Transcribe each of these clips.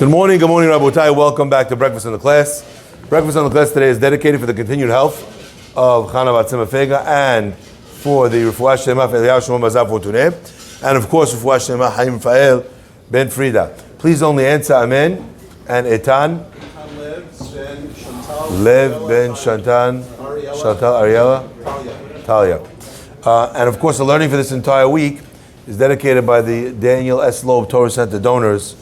Good morning, Rabotai. Welcome back to Breakfast in the Class. Breakfast in the Class today is dedicated for the continued health of Hoshana Rabbah and for the Refuah Shlema for Eliyahu Shimon Mazav Fortuné, and of course Refuah Shlema Haim Fael Ben Frida. Please only answer Amen and Etan. Lev Ben Shantan Chantal Ariella Talia. And of course the learning for this entire week is dedicated by the Daniel S. Loeb Torah Center donors,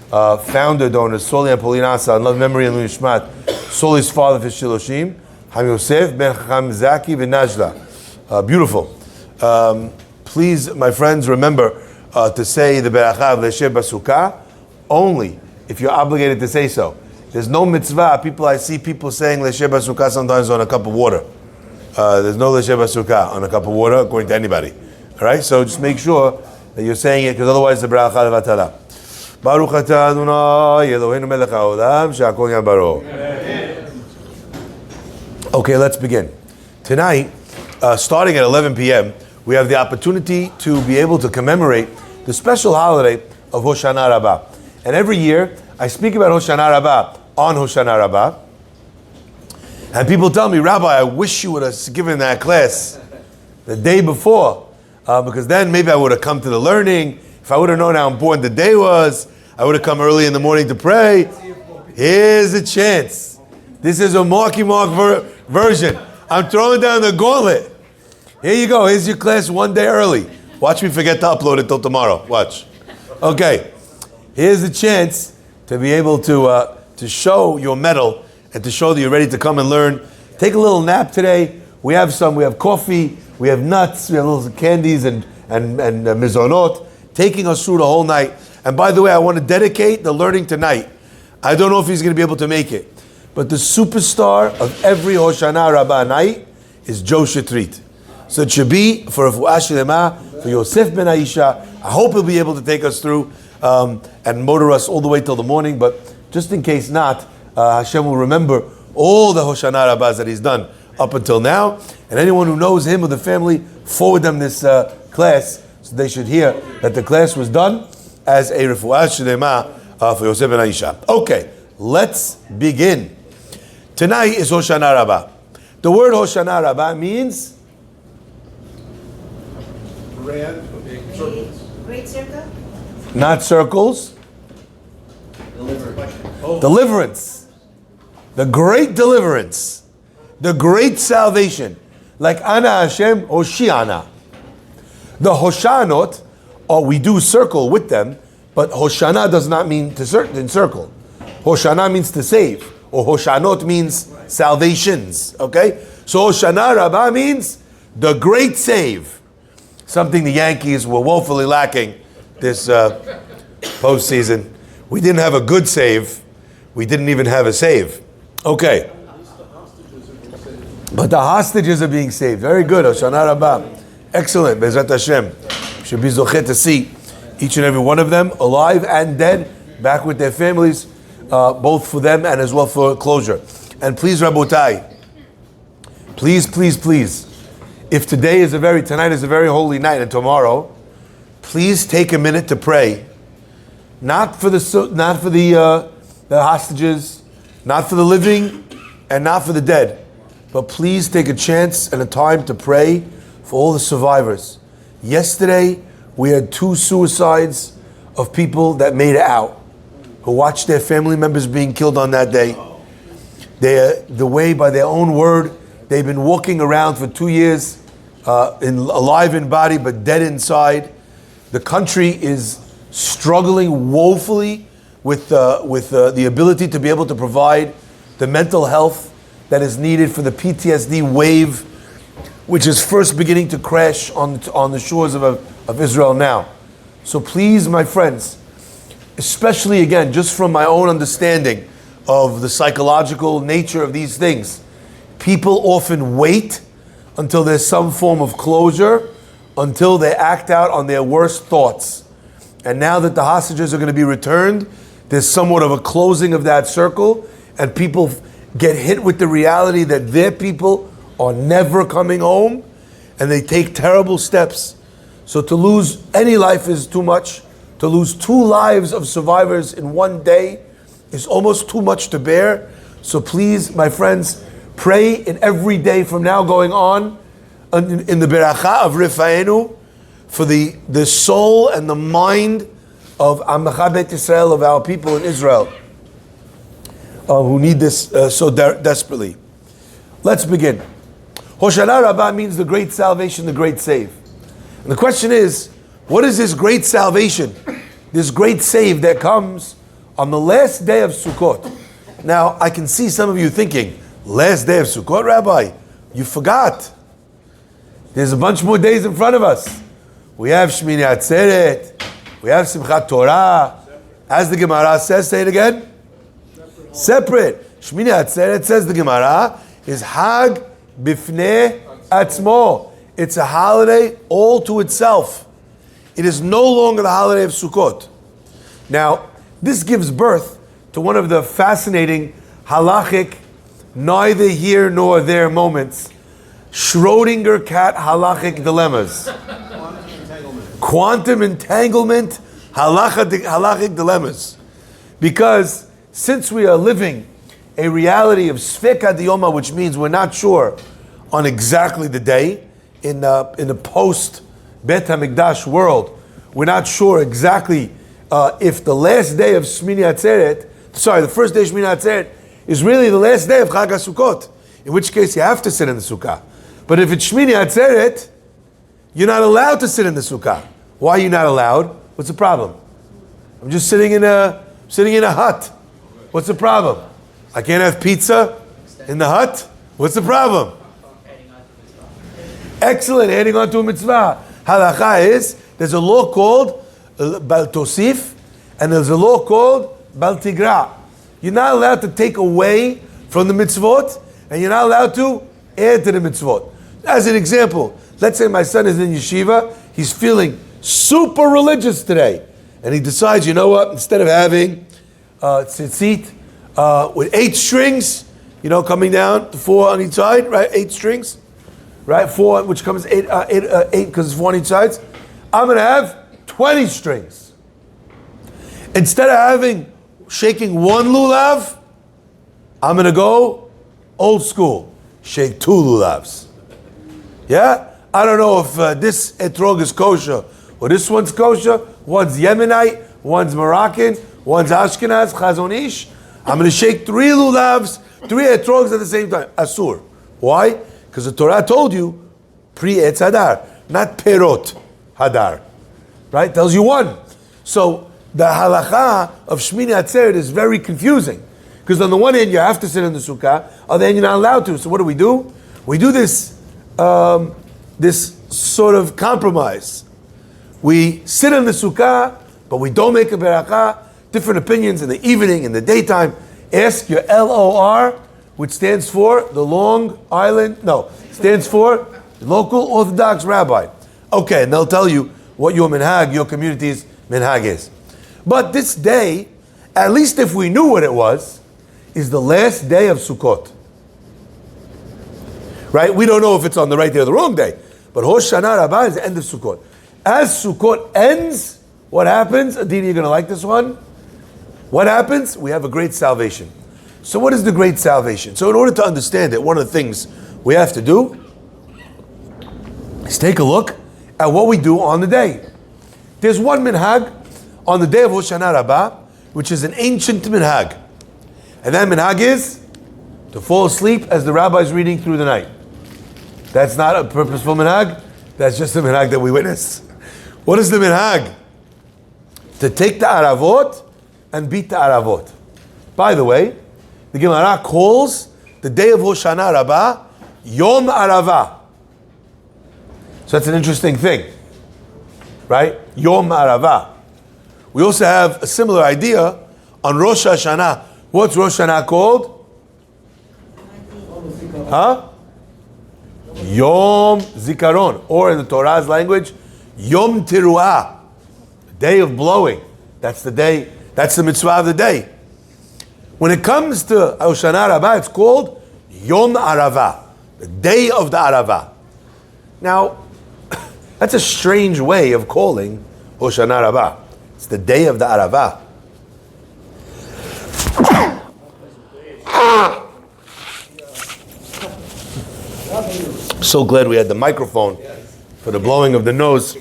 founder donors, Soli and Polinasa, and love memory and Luishmat, Soli's father for Shiloshim, Ham Yosef Ben Chacham Zaki Ben Najla. Beautiful. Please, my friends, remember to say the beracha of Leshe Basukah only if you're obligated to say so. There's no mitzvah. I see people saying Leshe Basukah sometimes on a cup of water. There's no Leshe Basukah on a cup of water, according to anybody. All right, so just make sure that you're saying it, because otherwise the beracha levatala. Baruch atah Adonai Eloheinu melech haolam she'akol nהיה baro. Okay, let's begin. Tonight, starting at 11 p.m., we have the opportunity to be able to commemorate the special holiday of Hoshana Raba. And every year, I speak about Hoshana Raba on Hoshana Raba. And people tell me, Rabbi, I wish you would have given that class the day before, because then maybe I would have come to the learning. If I would have known how important the day was, I would have come early in the morning to pray. Here's a chance. This is a marky mark version. I'm throwing down the gauntlet. Here you go. Here's your class one day early. Watch me forget to upload it till tomorrow. Watch. Okay. Here's the chance to be able to show your mettle and to show that you're ready to come and learn. Take a little nap today. We have coffee, we have nuts, we have little candies and mizonot, taking us through the whole night. And by the way, I want to dedicate the learning tonight. I don't know if he's going to be able to make it, but the superstar of every Hoshana Rabbah night is Joe Shetrit. So it should be for Refuah Shlema, for Yosef ben Aisha. I hope he'll be able to take us through and motor us all the way till the morning, but just in case not, Hashem will remember all the Hoshana Rabbahs that he's done up until now, and anyone who knows him or the family, forward them this class, so they should hear that the class was done as a Refuah Shlema for Yosef ben Aisha. Okay, let's begin. Tonight is Hoshana Rabbah. The word Hoshana Rabbah means Great circle? not circles. Deliverance. The great deliverance. The great salvation. Like Ana Hashem Hoshana. The Hoshanot, we do circle with them, but Hoshana does not mean to circle. Hoshana means to save. Or Hoshanot means salvations. Okay? So Hoshana Rabbah means the great save. Something the Yankees were woefully lacking this postseason. We didn't have a good save. We didn't even have a save. Okay. But the hostages are being saved. Very good. Hoshana Rabbah. Excellent. Bezrat Hashem. Should be zochet to see each and every one of them, alive and dead, back with their families, both for them and as well for closure. And please, Rabotai, please, if tonight is a very holy night, and tomorrow, please take a minute to pray. Not for the hostages, not for the living, and not for the dead, but please take a chance and a time to pray for all the survivors. Yesterday, we had 2 suicides of people that made it out, who watched their family members being killed on that day. The way, by their own word, they've been walking around for 2 years, alive in body but dead inside. The country is struggling woefully with the ability to be able to provide the mental health that is needed for the PTSD wave, which is first beginning to crash on the shores of Israel now. So please, my friends, especially again, just from my own understanding of the psychological nature of these things, people often wait until there's some form of closure, until they act out on their worst thoughts. And now that the hostages are going to be returned, there's somewhat of a closing of that circle, and people get hit with the reality that their people are never coming home, and they take terrible steps. So to lose any life is too much. to lose 2 lives of survivors in one day is almost too much to bear. So please, my friends, pray in every day from now going on in the beracha of Rifaenu for the soul and the mind of Amcha Beit Yisrael, of our people in Israel, who need this so desperately. Let's begin. Hoshana Rabbah means the great salvation, the great save. And the question is, what is this great salvation, this great save that comes on the last day of Sukkot? Now, I can see some of you thinking, last day of Sukkot, Rabbi? You forgot. There's a bunch more days in front of us. We have Shemini Atzeret. We have Simchat Torah. As the Gemara says, say it again. Separate. Shemini Atzeret, says the Gemara, is Hag Bifnei Atzmo. It's a holiday all to itself. It is no longer the holiday of Sukkot. Now, this gives birth to one of the fascinating halachic, neither here nor there moments, Schrodinger cat halachic dilemmas. Quantum entanglement halachic dilemmas. Because since we are living a reality of Sfeka Diyoma, which means we're not sure on exactly the day, in the post Bet HaMikdash world, we're not sure exactly if the last day of Shemini Atzeret, the first day of Shemini Atzeret is really the last day of Chag HaSukkot, in which case you have to sit in the Sukkah. But if it's Shemini Atzeret, you're not allowed to sit in the Sukkah. Why are you not allowed? What's the problem? I'm just sitting in a hut. What's the problem? I can't have pizza in the hut? What's the problem? Excellent, adding on to a mitzvah. Halacha is, there's a law called Bal Tosif, and there's a law called Bal Tigra. You're not allowed to take away from the mitzvot, and you're not allowed to add to the mitzvot. As an example, let's say my son is in yeshiva, he's feeling super religious today, and he decides, you know what, instead of having tzitzit with 8 strings, coming down to 4 on each side, right? 8 strings, right? 4, which comes 8 because it's 4 on each side. I'm going to have 20 strings. Instead of shaking 1 lulav, I'm going to go old school, shake 2 lulavs. Yeah? I don't know if this etrog is kosher or this one's kosher. One's Yemenite, one's Moroccan, one's Ashkenaz, Chazon Ish. I'm going to shake 3 lulavs, 3 etrogs at the same time. Asur. Why? Because the Torah told you pre-etz hadar, not perot hadar. Right? Tells you 1. So the halacha of Shemini Atzeret is very confusing. Because on the one hand, you have to sit in the sukkah, on the other hand, you're not allowed to. So what do? We do this sort of compromise. We sit in the sukkah, but we don't make a beracha. Different opinions in the evening, in the daytime. Ask your LOR, which stands for stands for local Orthodox rabbi. Okay, and they'll tell you what your minhag, your community's minhag is. But this day, at least if we knew what it was, is the last day of Sukkot. Right? We don't know if it's on the right day or the wrong day. But Hoshana Rabbah is the end of Sukkot. As Sukkot ends, what happens? Adina, you're going to like this one. What happens? We have a great salvation. So what is the great salvation? So in order to understand it, one of the things we have to do is take a look at what we do on the day. There's one minhag on the day of Hoshana Rabbah, which is an ancient minhag. And that minhag is to fall asleep as the rabbi is reading through the night. That's not a purposeful minhag. That's just a minhag that we witness. What is the minhag? To take the aravot and beat the aravot. By the way, the Gemara calls the day of Hoshana Rabbah Yom Ha'Aravah. So that's an interesting thing, right? Yom Ha'Aravah. We also have a similar idea on Rosh Hashanah. What's Rosh Hashanah called? Huh? Yom Zikaron, or in the Torah's language, Yom Teruah, day of blowing. That's the day. That's the mitzvah of the day. When it comes to Hoshana Rabbah, it's called Yom Ha'Aravah, the day of the Aravah. Now, that's a strange way of calling Hoshana Rabbah. It's the day of the aravah. So glad we had the microphone for the blowing of the nose.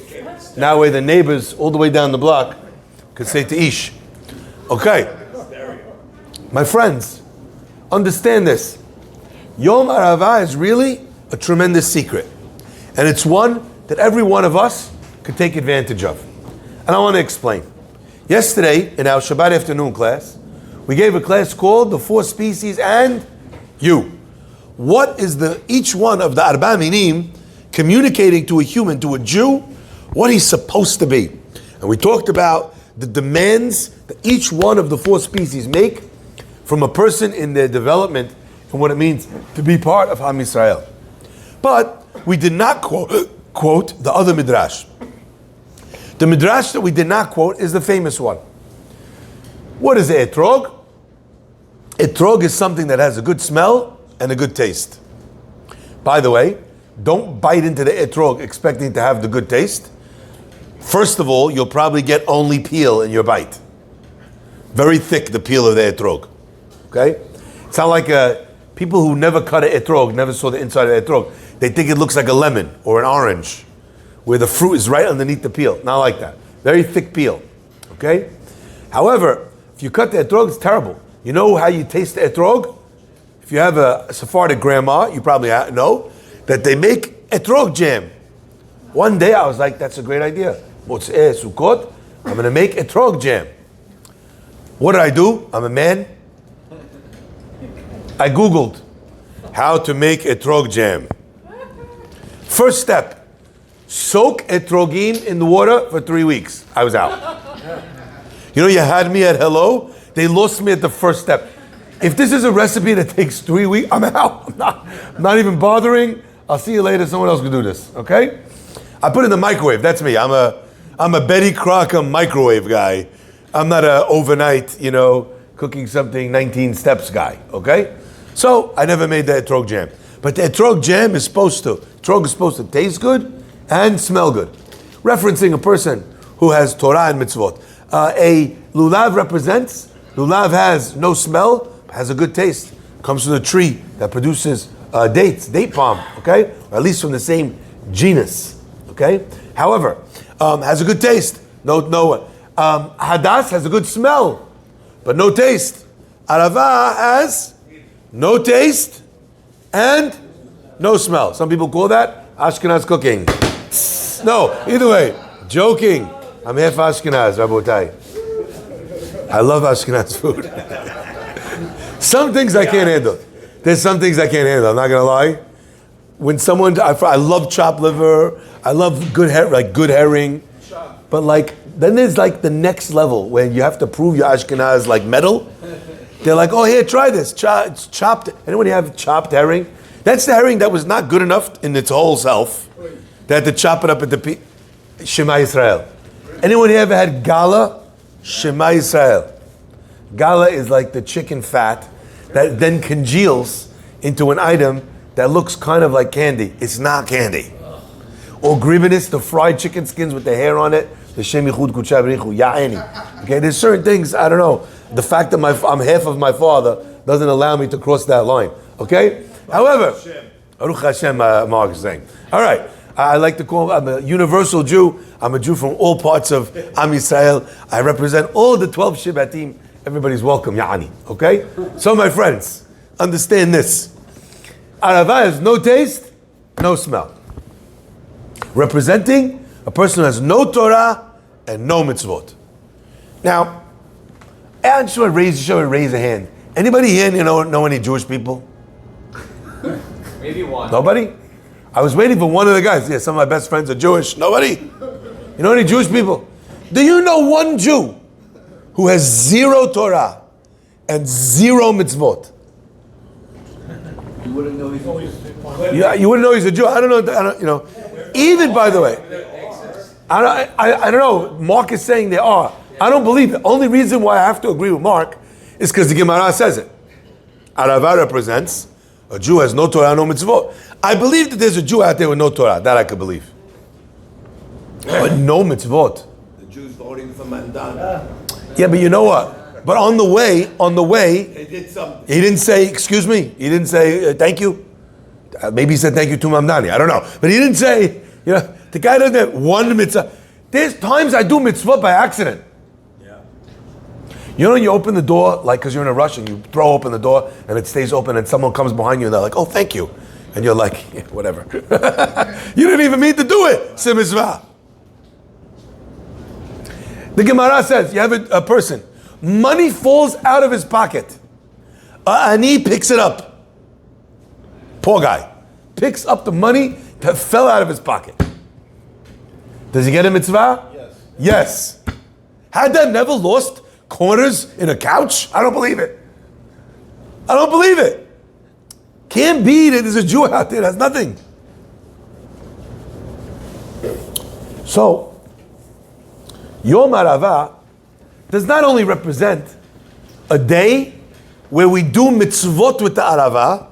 Now where the neighbors all the way down the block could say to Ish. Okay. My friends, understand this. Yom Ha'Aravah is really a tremendous secret. And it's one that every one of us could take advantage of. And I want to explain. Yesterday, in our Shabbat afternoon class, we gave a class called The Four Species and You. What is each one of the Arba Minim communicating to a human, to a Jew, what he's supposed to be? And we talked about the demands that each one of the four species make from a person in their development and what it means to be part of Am Yisrael. But we did not quote the other midrash. The midrash that we did not quote is the famous one. What is the etrog? Etrog is something that has a good smell and a good taste. By the way, don't bite into the etrog expecting to have the good taste. First of all, you'll probably get only peel in your bite. Very thick, the peel of the etrog. Okay? It's not like people who never cut an etrog, never saw the inside of the etrog. They think it looks like a lemon or an orange, where the fruit is right underneath the peel. Not like that. Very thick peel. Okay? However, if you cut the etrog, it's terrible. You know how you taste the etrog? If you have a Sephardic grandma, you probably know that they make etrog jam. One day I was like, that's a great idea. Motzei Sukkot, I'm going to make etrog jam. What did I do? I'm a man. I Googled how to make etrog jam. First step, soak etrogim in the water for 3 weeks. I was out. You know, you had me at hello. They lost me at the first step. If this is a recipe that takes 3 weeks, I'm out. I'm not even bothering. I'll see you later. Someone else can do this. Okay? I put it in the microwave. That's me. I'm a Betty Crocker microwave guy. I'm not a overnight, cooking something 19 steps guy. Okay? So I never made the etrog jam. But the etrog jam is supposed to taste good and smell good. Referencing a person who has Torah and mitzvot. A lulav lulav has no smell, has a good taste. Comes from the tree that produces dates, date palm, okay? Or at least from the same genus, okay? However, has a good taste. Hadas has a good smell, but no taste. Aravah has no taste and no smell. Some people call that Ashkenaz cooking. No, either way, joking. I'm half Ashkenaz, Rabotai. I love Ashkenaz food. Some things I can't handle. There's some things I can't handle, I'm not gonna lie. When I love chopped liver, I love good herring, but then there's the next level when you have to prove your Ashkenaz metal. They're like, oh, here, try this. It's chopped. Anyone have chopped herring? That's the herring that was not good enough in its whole self. They had to chop it up into Shema Yisrael. Anyone here ever had gala? Shema Yisrael. Gala is like the chicken fat that then congeals into an item that looks kind of like candy. It's not candy. Or gribinis, the fried chicken skins with the hair on it. The shemichud kuchavrichu ya'eni. Okay, there's certain things, I don't know. The fact that I'm half of my father doesn't allow me to cross that line. Okay? However, Baruch Hashem, Mark is saying. All right. I like to call, I'm a universal Jew. I'm a Jew from all parts of Am Yisrael. I represent all the 12 Shibatim. Everybody's welcome, Ya'ani. Okay? So my friends, understand this. Aravah has no taste, no smell. Representing a person who has no Torah and no mitzvot. Now, I just want to raise a hand. Anybody here know any Jewish people? Maybe one. Nobody? I was waiting for one of the guys. Yeah, some of my best friends are Jewish. Nobody? You know any Jewish people? Do you know one Jew who has 0 Torah and 0 mitzvot? You wouldn't know he's You wouldn't know he's a Jew. I don't know. Even, by the way, I don't know. Mark is saying they are. I don't believe it. Only reason why I have to agree with Mark is because the Gemara says it. Aravah represents a Jew has no Torah, no mitzvot. I believe that there's a Jew out there with no Torah. That I could believe. But no mitzvot. The Jews don't Voting for Mandan. Yeah, but you know what? But on the way, They did something. he didn't say, excuse me. He didn't say, thank you. Maybe he said thank you to Mamdani. I don't know. But he didn't say, the guy doesn't have one mitzvah. There's times I do mitzvah by accident. Yeah. When you open the door, like because you're in a rush and you throw open the door and it stays open and someone comes behind you and they're like, oh, thank you. And you're like, yeah, whatever. You didn't even mean to do it. It's a mitzvah. The Gemara says, you have a person, money falls out of his pocket. Ani picks it up. Poor guy. Picks up the money that fell out of his pocket. Does he get a mitzvah? Yes. Yes. Had that never lost quarters in a couch? I don't believe it. I don't believe it. Can't be that there's a Jew out there. That's nothing. So, Yom Ha'Aravah does not only represent a day where we do mitzvot with the aravah,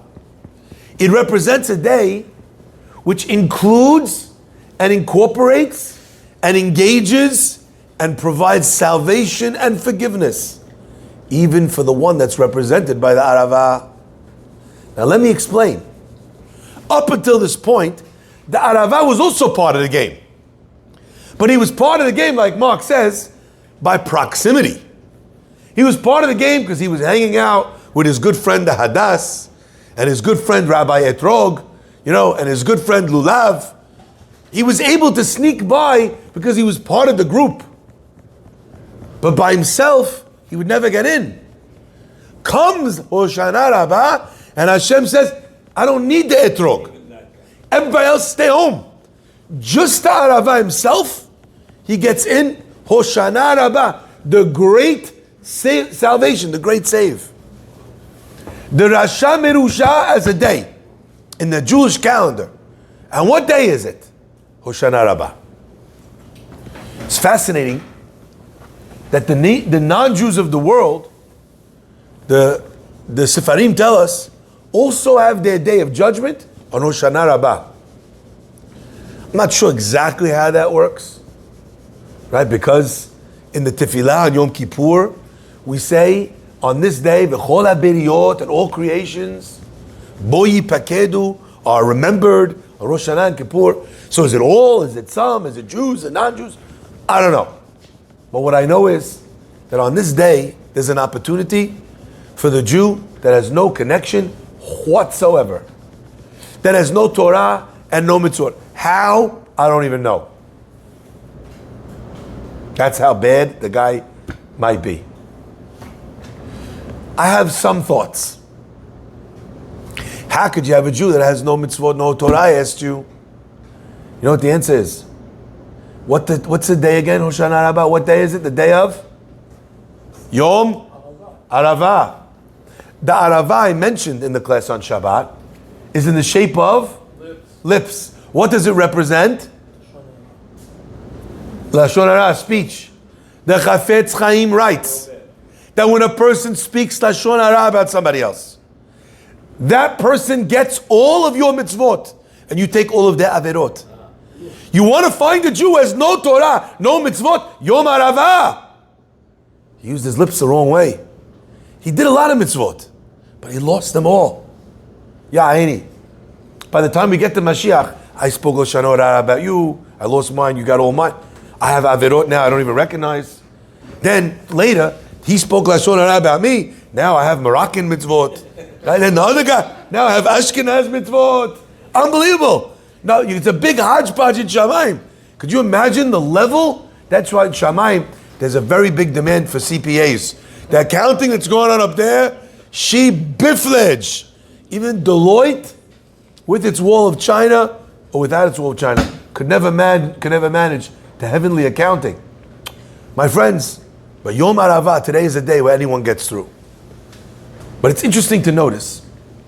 it represents a day which includes and incorporates and engages and provides salvation and forgiveness, even for the one that's represented by the aravah. Now let me explain. Up until this point, the aravah was also part of the game. But he was part of the game, like Mark says, by proximity. He was part of the game because he was hanging out with his good friend, the hadas, and his good friend, Rabbi Etrog, and his good friend, lulav. He was able to sneak by because he was part of the group. But by himself, he would never get in. Comes Hoshana Raba, and Hashem says, I don't need the etrog. Everybody else stay home. Just the aravah himself, he gets in. Hoshana Rabbah, the great salvation, the great save. The Rasha Merusha as a day in the Jewish calendar. And what day is it? Hoshana Rabbah. It's fascinating that the non-Jews of the world, the Sefarim tell us, also have their day of judgment on Hoshana Rabbah. I'm not sure exactly how that works, right? Because in the Tefillah on Yom Kippur, we say, on this day, v'chol ha-beriyot, and all creations, bo yipakedu, are remembered on Rosh Hashanah and Kippur. So is it all? Is it some? Is it Jews? Is it non-Jews? I don't know. But what I know is that on this day, there's an opportunity for the Jew that has no connection whatsoever, that has no Torah and no mitzvot. How? I don't even know. That's how bad the guy might be. I have some thoughts. How could you have a Jew that has no mitzvot, no Torah? I asked you. You know what the answer is? What's the day again, Hoshana Rabbah? What day is it? The day of? Yom Ha'Aravah. The aravah I mentioned in the class on Shabbat is in the shape of lips. What does it represent? Lashon hara, speech. The Chafetz Chaim writes that when a person speaks lashon hara about somebody else, that person gets all of your mitzvot and you take all of their averot. You want to find a Jew who has no Torah, no mitzvot, Yom Ha'Aravah. He used his lips the wrong way. He did a lot of mitzvot, but he lost them all. Yeah, Aini. By the time we get to Mashiach, I spoke lashon hara about you, I lost mine, you got all mine. I have averot now I don't even recognize. Then later, he spoke lashon hara about me, now I have Moroccan mitzvot. Right? Then the other guy, now I have Ashkenaz mitzvot. Unbelievable. Now, it's a big hodgepodge in Shamayim. Could you imagine the level? That's why in Shamayim, there's a very big demand for CPAs. The accounting that's going on up there, she biffledge. Even Deloitte, with its wall of China, or without its wall of China, could never manage the heavenly accounting. My friends, but Yom Ha'Aravah, today is a day where anyone gets through. But it's interesting to notice,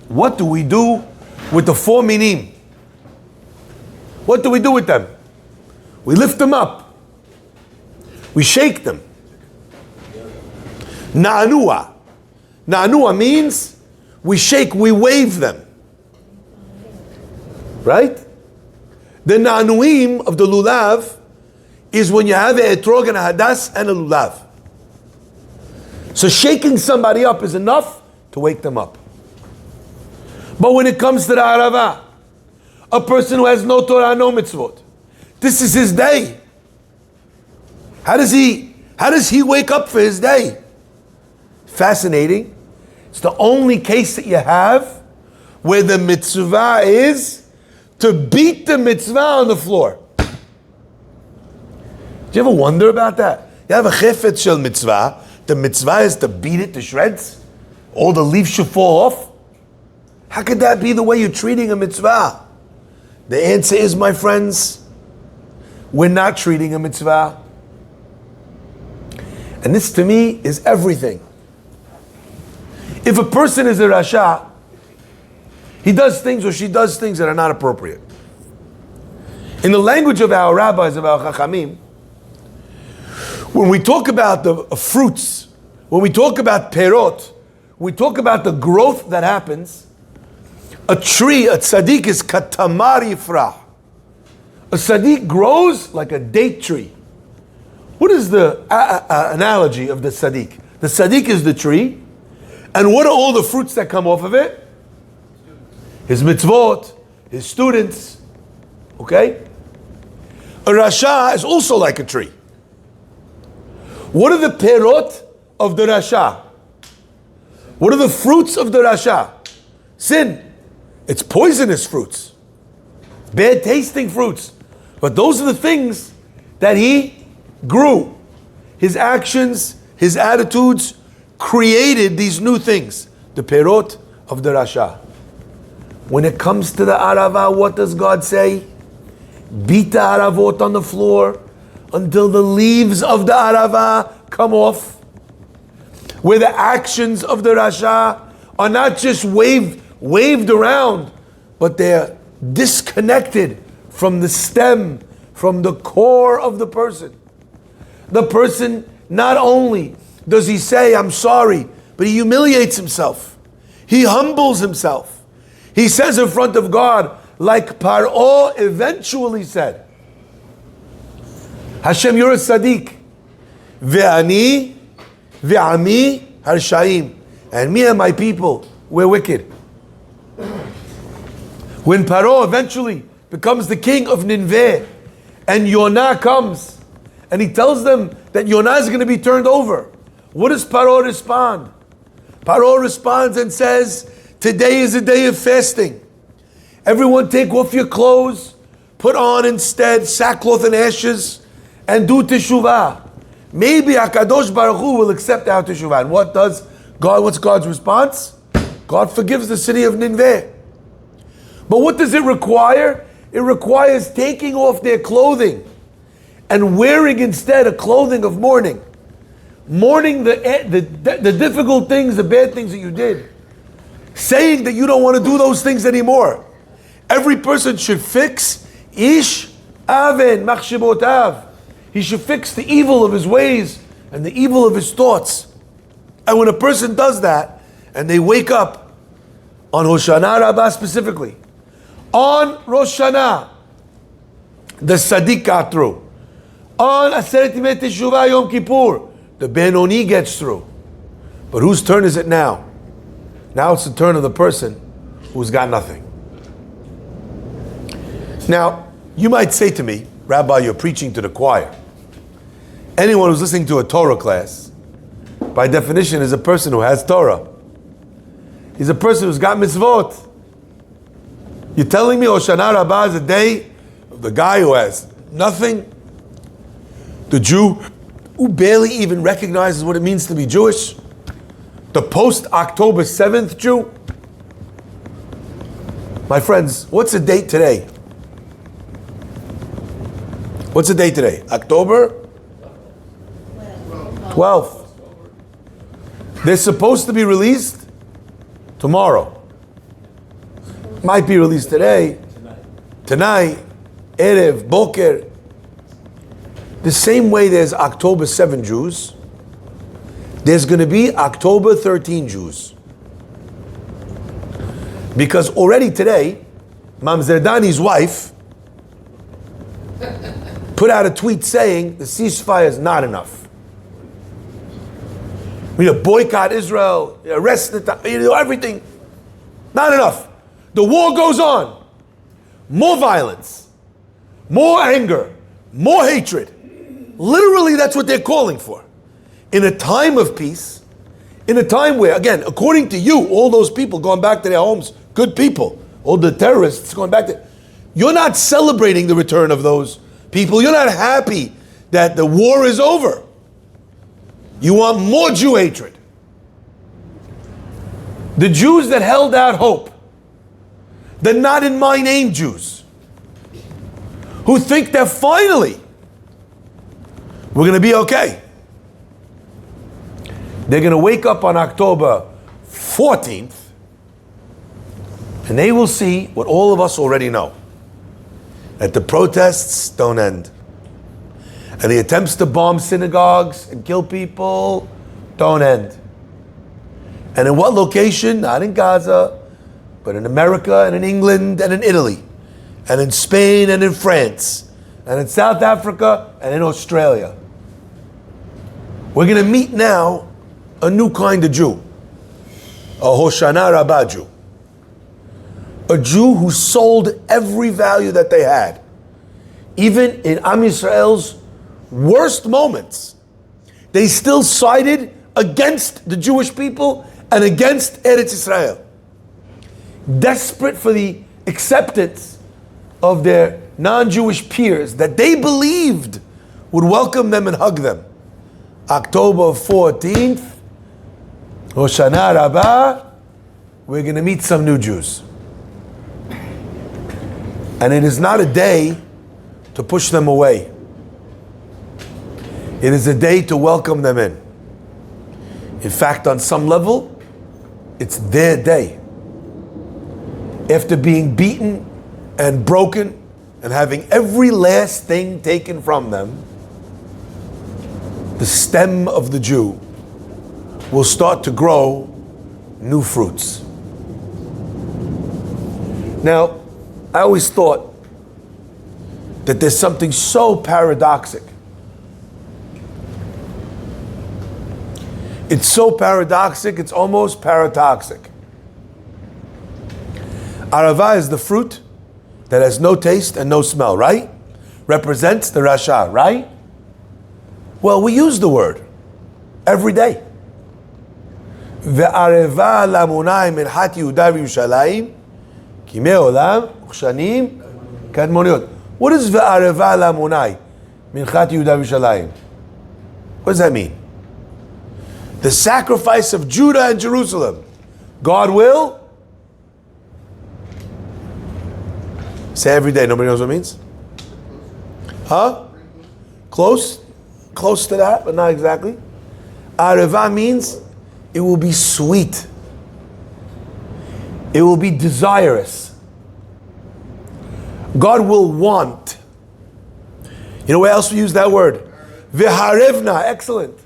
what do we do with the four minim? What do we do with them? We lift them up. We shake them. Na'anua. Na'anua means we shake, we wave them. Right? The na'anuim of the lulav is when you have an etrog and a hadas and a lulav. So shaking somebody up is enough to wake them up. But when it comes to the aravah, a person who has no Torah, no mitzvot, this is his day. How does he wake up for his day? Fascinating. It's the only case that you have where the mitzvah is to beat the mitzvah on the floor. Do you ever wonder about that? You have a chefetz shel mitzvah. The mitzvah is to beat it to shreds. All the leaves should fall off. How could that be the way you're treating a mitzvah? The answer is, my friends, we're not treating a mitzvah. And this to me is everything. If a person is a rasha, he does things or she does things that are not appropriate. In the language of our rabbis, of our chachamim, when we talk about the fruits, when we talk about perot, we talk about the growth that happens. A tree, a tzaddik is katamar yifrah. A tzaddik grows like a date tree. What is the analogy of the tzaddik? The tzaddik is the tree, and what are all the fruits that come off of it? His mitzvot, his students. Okay? A rasha is also like a tree. What are the perot of the rasha? What are the fruits of the rasha? Sin. It's poisonous fruits. Bad tasting fruits. But those are the things that he grew. His actions, his attitudes created these new things. The perot of the rasha. When it comes to the aravah, what does God say? Beat the aravot on the floor until the leaves of the aravah come off. Where the actions of the rasha are not just waved around, but they're disconnected from the stem, from the core of the person. The person, not only does he say, I'm sorry, but he humiliates himself. He humbles himself. He says in front of God, like Paro eventually said, Hashem, you're a tzaddik. Ve'ani ve'ami harshaim. And me and my people, we're wicked. When Paro eventually becomes the king of Nineveh, and Yonah comes, and he tells them that Yonah is going to be turned over, what does Paro respond? Paro responds and says, today is a day of fasting. Everyone take off your clothes, put on instead sackcloth and ashes, and do teshuvah. Maybe HaKadosh Baruch Hu will accept our teshuvah. And what's God's response? God forgives the city of Nineveh. But what does it require? It requires taking off their clothing and wearing instead a clothing of mourning. Mourning the difficult things, the bad things that you did. Saying that you don't want to do those things anymore. Every person should fix ish aven machshibotav. He should fix the evil of his ways and the evil of his thoughts. And when a person does that, and they wake up on Hoshana Rabbah specifically, on Rosh Hashanah, the Tzaddik got through. On Aseret Yimei Teshuvah Yom Kippur, the Benoni gets through. But whose turn is it now? Now it's the turn of the person who's got nothing. Now, you might say to me, Rabbi, you're preaching to the choir. Anyone who's listening to a Torah class, by definition, is a person who has Torah. He's a person who's got mitzvot. You're telling me Hoshana Rabbah is a day of the guy who has nothing? The Jew who barely even recognizes what it means to be Jewish? The post-October 7th Jew? My friends, what's the date today? What's the date today? October 12th. They're supposed to be released tomorrow. Might be released today, tonight, Erev, Boker. The same way there's October 7 Jews, there's going to be October 13 Jews. Because already today, Mamzer Dani's wife put out a tweet saying the ceasefire is not enough. We need to boycott Israel, arrest everything. Not enough. The war goes on. More violence, more anger, more hatred. Literally, that's what they're calling for. In a time of peace, in a time where, again, according to you, all those people going back to their homes, good people, all the terrorists going back to, you're not celebrating the return of those people. You're not happy that the war is over. You want more Jew hatred. The Jews that held out hope, the not in my name Jews, who think that finally we're going to be okay. They're going to wake up on October 14th and they will see what all of us already know. That the protests don't end. And the attempts to bomb synagogues and kill people don't end. And in what location? Not in Gaza, but in America and in England and in Italy and in Spain and in France and in South Africa and in Australia. We're going to meet now a new kind of Jew, a Hoshana Rabbah Jew. A Jew who sold every value that they had. Even in Am Yisrael's worst moments, they still sided against the Jewish people and against Eretz Israel. Desperate for the acceptance of their non-Jewish peers that they believed would welcome them and hug them. October 14th, Hoshana Rabbah, we're going to meet some new Jews. And it is not a day to push them away. It is a day to welcome them in. In fact, on some level, it's their day. After being beaten and broken and having every last thing taken from them, the stem of the Jew will start to grow new fruits. Now, I always thought that there's something so paradoxic. It's so paradoxic, it's almost paratoxic. Aravah is the fruit that has no taste and no smell, right? Represents the Rasha, right? Well, we use the word every day. Ve'areva lamunai minhat Yehuda v'Yushalayim kimei olam uchshanim kadmoniot. What is ve'areva lamunai minhat Yehuda v'Yushalayim? What does that mean? The sacrifice of Judah and Jerusalem. God will say every day. Nobody knows what it means? Huh? Close to that, but not exactly. Areva means it will be sweet. It will be desirous. God will want. You know where else we use that word? V'harevna, excellent.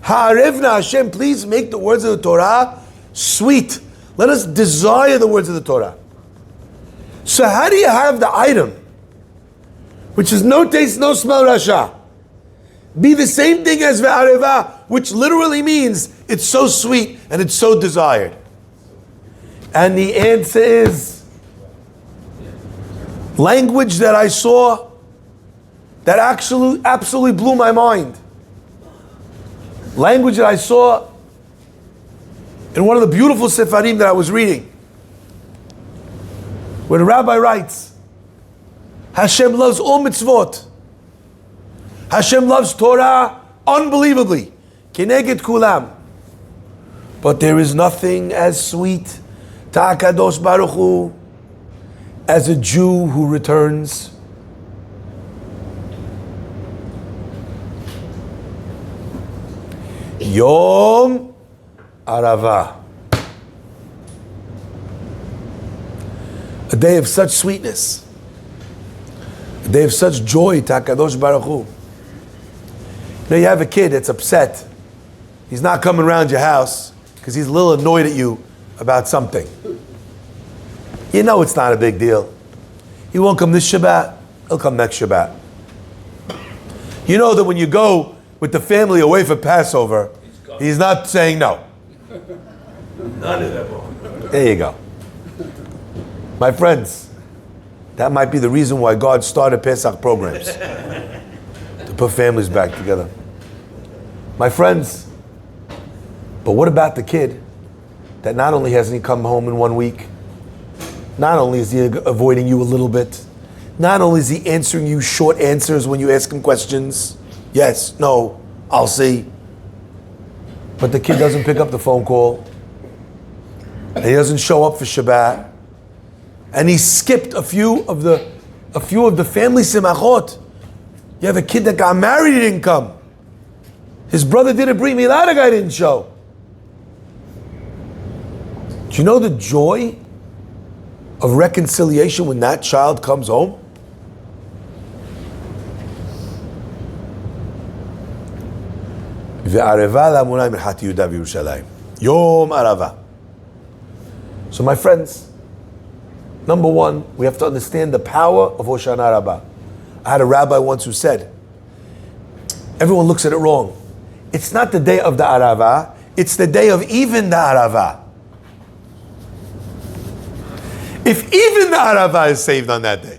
Ha'arevna, Hashem, please make the words of the Torah sweet. Let us desire the words of the Torah. So how do you have the item, which is no taste, no smell, Rasha, be the same thing as ve'areva, which literally means it's so sweet and it's so desired? And the answer is language that I saw that absolutely blew my mind. Language that I saw in one of the beautiful sefarim that I was reading, where the rabbi writes, Hashem loves all mitzvot. Hashem loves Torah unbelievably. Keneged kulam. But there is nothing as sweet to HaKadosh Baruch Hu as a Jew who returns. Yom Ha'Aravah. A day of such sweetness. A day of such joy to HaKadosh Baruch Hu. You know, you have a kid that's upset. He's not coming around your house because he's a little annoyed at you about something. You know it's not a big deal. He won't come this Shabbat. He'll come next Shabbat. You know that when you go with the family away for Passover, he's not saying no. None of them. There you go. My friends, that might be the reason why God started Pesach programs. To put families back together. My friends, but what about the kid that not only hasn't he come home in 1 week, not only is he avoiding you a little bit, not only is he answering you short answers when you ask him questions, yes, no, I'll see, but the kid doesn't pick up the phone call, and he doesn't show up for Shabbat, and he skipped a few of the family simachot. You have a kid that got married, he didn't come. His brother did a brit milah, the guy didn't show. Do you know the joy of reconciliation when that child comes home? Yom Ha'Aravah. So my friends, number one, we have to understand the power of Hoshana Rabbah. I had a rabbi once who said, everyone looks at it wrong. It's not the day of the aravah, it's the day of even the aravah. If even the aravah is saved on that day,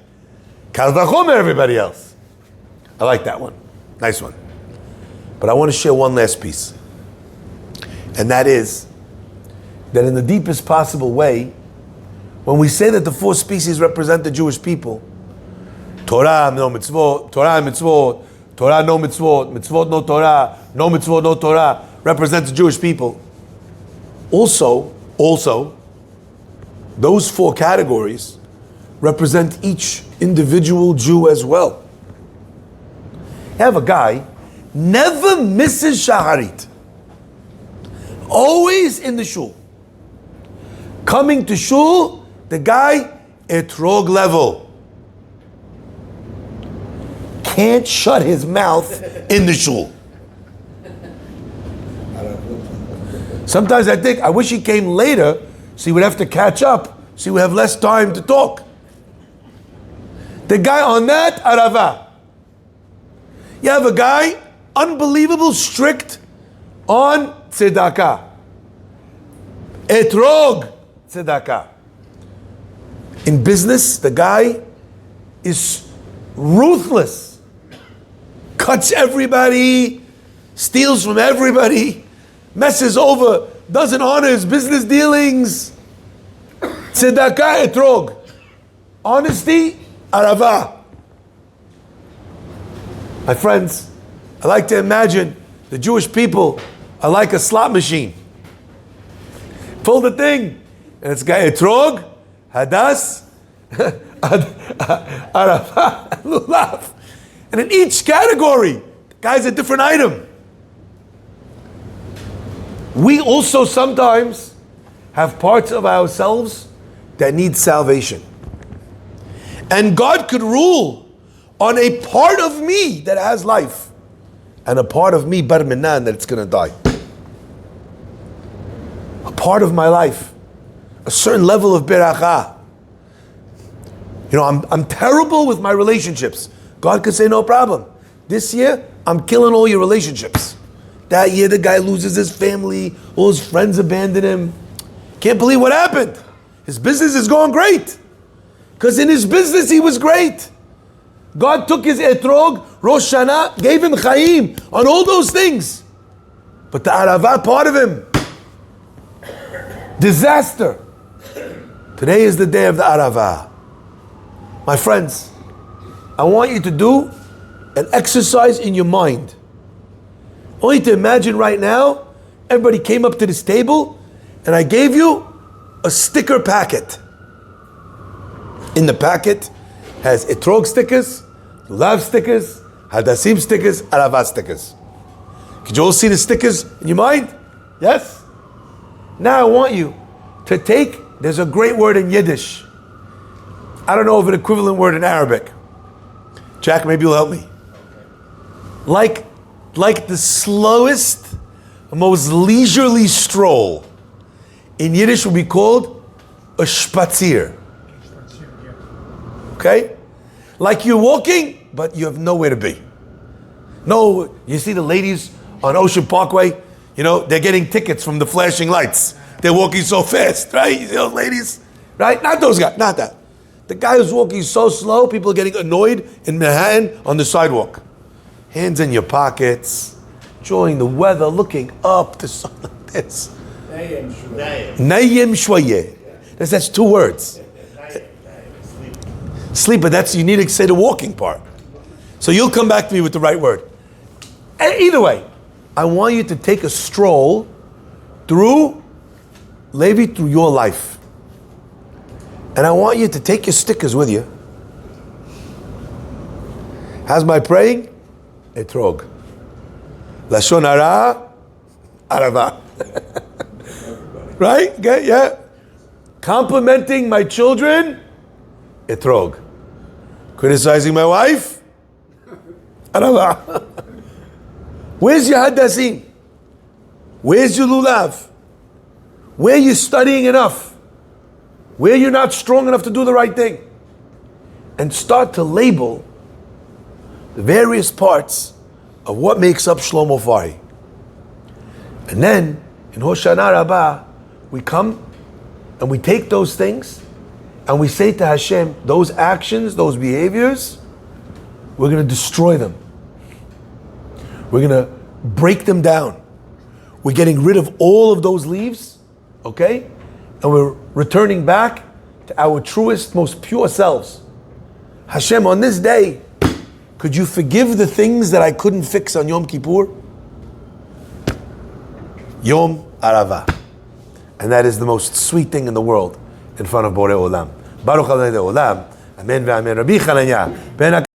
kal vachomer everybody else. I like that one. Nice one. But I want to share one last piece. And that is that in the deepest possible way, when we say that the four species represent the Jewish people, Torah, no mitzvot, Torah, mitzvot, Torah, no mitzvot, mitzvot, no Torah, no mitzvot, no Torah, represents the Jewish people. Also, those four categories represent each individual Jew as well. You have a guy, never misses shaharit. Always in the shul. Coming to shul, the guy, etrog level. Can't shut his mouth in the shul. Sometimes I think, I wish he came later so he would have to catch up, so he would have less time to talk. The guy on that, aravah. You have a guy, unbelievable strict on tzedakah. Etrog tzedakah. In business, the guy is ruthless. Cuts everybody, steals from everybody, messes over, doesn't honor his business dealings. Tzedakah etrog. Honesty, aravah. My friends, I like to imagine the Jewish people are like a slot machine. Pull the thing, and it's got etrog, hadas, aravah, lulav. And in each category, the guy's a different item. We also sometimes have parts of ourselves that need salvation. And God could rule on a part of me that has life, and a part of me, bar minan, that it's going to die. A part of my life, a certain level of beracha. You know, I'm terrible with my relationships. God could say, no problem. This year, I'm killing all your relationships. That year, the guy loses his family, all his friends abandon him. Can't believe what happened. His business is going great. Because in his business, he was great. God took his etrog, Rosh Hashanah, gave him chaim on all those things. But the aravah part of him, disaster. Today is the day of the aravah. My friends, I want you to do an exercise in your mind. I want you to imagine right now, everybody came up to this table and I gave you a sticker packet. In the packet has etrog stickers, lulav stickers, hadasim stickers, aravot stickers. Could you all see the stickers in your mind? Yes? Now I want you to take, there's a great word in Yiddish. I don't know of an equivalent word in Arabic. Jack, maybe you'll help me. Like the slowest, most leisurely stroll in Yiddish would be called a spazier. Okay? Like you're walking, but you have nowhere to be. No, you see the ladies on Ocean Parkway, you know, they're getting tickets from the flashing lights. They're walking so fast, right? You see those ladies, right? Not those guys, not that. The guy who's walking so slow, people are getting annoyed in Manhattan on the sidewalk. Hands in your pockets, enjoying the weather, looking up, the sun like this. Nayim shwayeh. That's 2 words. Sleep, but that's, you need to say the walking part. So you'll come back to me with the right word. Either way, I want you to take a stroll through Levi, through your life. And I want you to take your stickers with you. How's my praying? Etrog. Lashon hara, aravot. Right? Okay, yeah. Complimenting my children, etrog. Criticizing my wife, aravot. Where's your hadasim? Where's your lulav? Where are you studying enough? Where you're not strong enough to do the right thing? And start to label the various parts of what makes up Shlomo Farhi. And then, in Hoshana Rabbah, we come and we take those things and we say to Hashem, those actions, those behaviors, we're going to destroy them. We're going to break them down. We're getting rid of all of those leaves, okay? And we're returning back to our truest, most pure selves. Hashem, on this day, could you forgive the things that I couldn't fix on Yom Kippur? Yom Ha'Aravah. And that is the most sweet thing in the world in front of Borei Olam. Baruch Adonai Olam. Amen ve'amen. Rabbi Chananya ben